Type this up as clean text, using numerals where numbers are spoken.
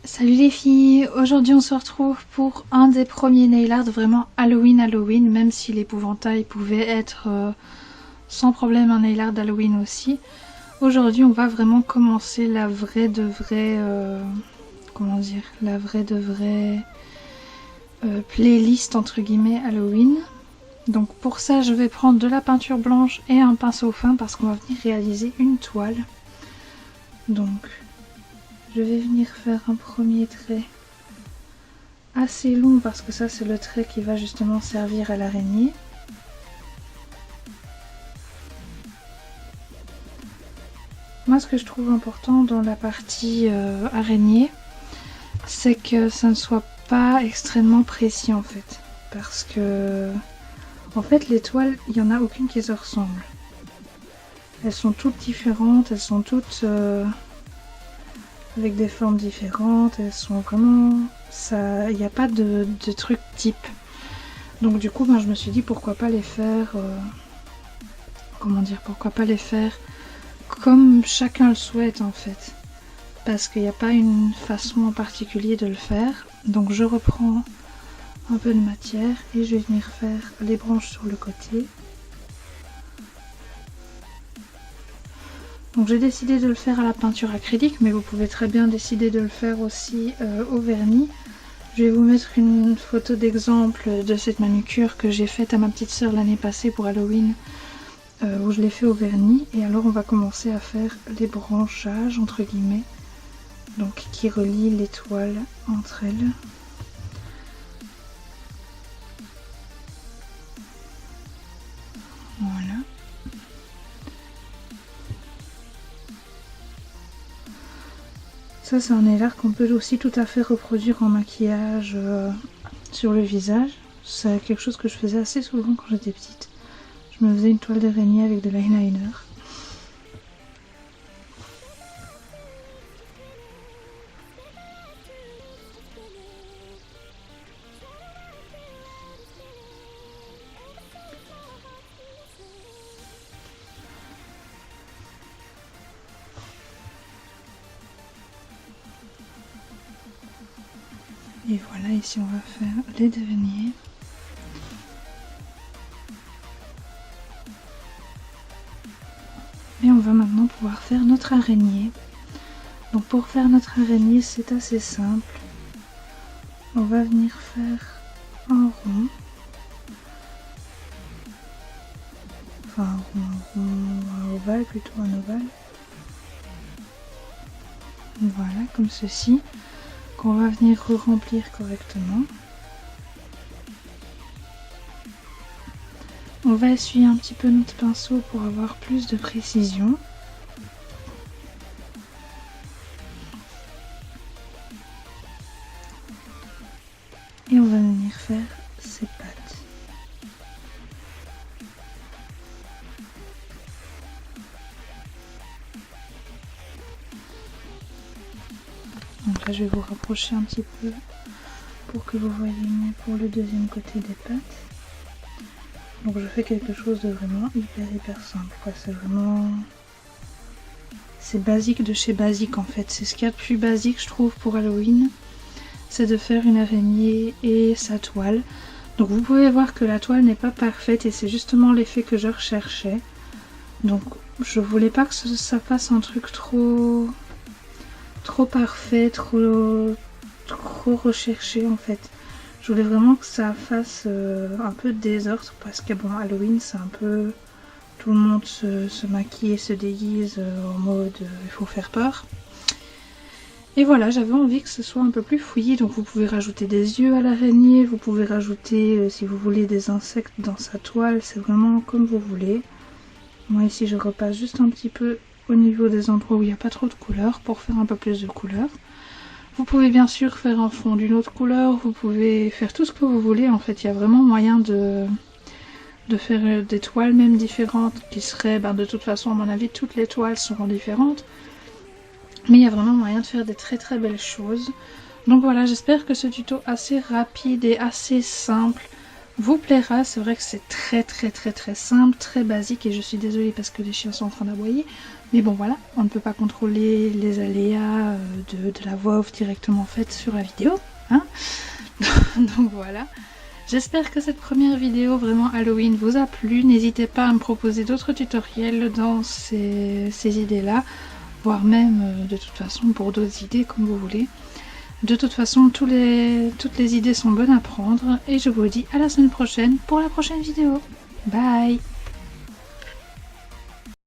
Salut les filles, aujourd'hui on se retrouve pour un des premiers nail art vraiment Halloween, même si l'épouvantail pouvait être sans problème un nail art d'Halloween aussi. Aujourd'hui on va vraiment commencer la vraie de vraie, playlist entre guillemets Halloween. Donc pour ça je vais prendre de la peinture blanche et un pinceau fin parce qu'on va venir réaliser une toile. Donc je vais venir faire un premier trait assez long parce que ça c'est le trait qui va justement servir à l'araignée. Moi ce que je trouve important dans la partie araignée, c'est que ça ne soit pas extrêmement précis en fait. Parce que en fait les toiles, il n'y en a aucune qui se ressemble. Elles sont toutes différentes, elles sont toutes avec des formes différentes, elles sont vraiment... il n'y a pas de truc type. Donc du coup, je me suis dit pourquoi pas les faire... pourquoi pas les faire comme chacun le souhaite en fait. Parce qu'il n'y a pas une façon en particulier de le faire. Donc je reprends un peu de matière et je vais venir faire les branches sur le côté. Donc j'ai décidé de le faire à la peinture acrylique, mais vous pouvez très bien décider de le faire aussi au vernis. Je vais vous mettre une photo d'exemple de cette manucure que j'ai faite à ma petite sœur l'année passée pour Halloween, où je l'ai fait au vernis. Et alors on va commencer à faire les branchages entre guillemets, donc qui relient les toiles entre elles. Voilà. Ça c'est un nail art qu'on peut aussi tout à fait reproduire en maquillage sur le visage. C'est quelque chose que je faisais assez souvent quand j'étais petite. Je me faisais une toile d'araignée avec de l'eyeliner. Et voilà, ici on va faire les deniers. Et on va maintenant pouvoir faire notre araignée. Donc pour faire notre araignée, c'est assez simple. On va venir faire un rond. Enfin un ovale, plutôt un ovale. Voilà, comme ceci. Qu'on va venir remplir correctement. On va essuyer un petit peu notre pinceau pour avoir plus de précision. Et on va venir faire ses pattes. Donc là je vais vous rapprocher un petit peu pour que vous voyez mieux pour le deuxième côté des pattes. Donc je fais quelque chose de vraiment hyper simple quoi. C'est vraiment... c'est basique de chez basique en fait. C'est ce qu'il y a de plus basique je trouve pour Halloween. C'est de faire une araignée et sa toile. Donc vous pouvez voir que la toile n'est pas parfaite et c'est justement l'effet que je recherchais. Donc je voulais pas que ça fasse un truc trop parfait, trop recherché en fait. Je voulais vraiment que ça fasse un peu de désordre parce que bon, Halloween c'est un peu... tout le monde se maquille et se déguise en mode il faut faire peur. Et voilà, j'avais envie que ce soit un peu plus fouillis, donc vous pouvez rajouter des yeux à l'araignée, vous pouvez rajouter si vous voulez des insectes dans sa toile, c'est vraiment comme vous voulez. Moi ici je repasse juste un petit peu au niveau des endroits où il n'y a pas trop de couleurs pour faire un peu plus de couleurs. Vous pouvez bien sûr faire un fond d'une autre couleur, vous pouvez faire tout ce que vous voulez, en fait il y a vraiment moyen de faire des toiles même différentes qui seraient, de toute façon à mon avis toutes les toiles seront différentes. Mais il y a vraiment moyen de faire des très belles choses. Donc voilà, j'espère que ce tuto assez rapide et assez simple vous plaira. C'est vrai que c'est très simple, très basique, et je suis désolée parce que les chiens sont en train d'aboyer. Mais bon voilà, on ne peut pas contrôler les aléas de la voix off directement faite sur la vidéo, hein. Donc voilà. J'espère que cette première vidéo vraiment Halloween vous a plu. N'hésitez pas à me proposer d'autres tutoriels dans ces idées-là, voire même de toute façon pour d'autres idées comme vous voulez. De toute façon, toutes les idées sont bonnes à prendre et je vous dis à la semaine prochaine pour la prochaine vidéo. Bye!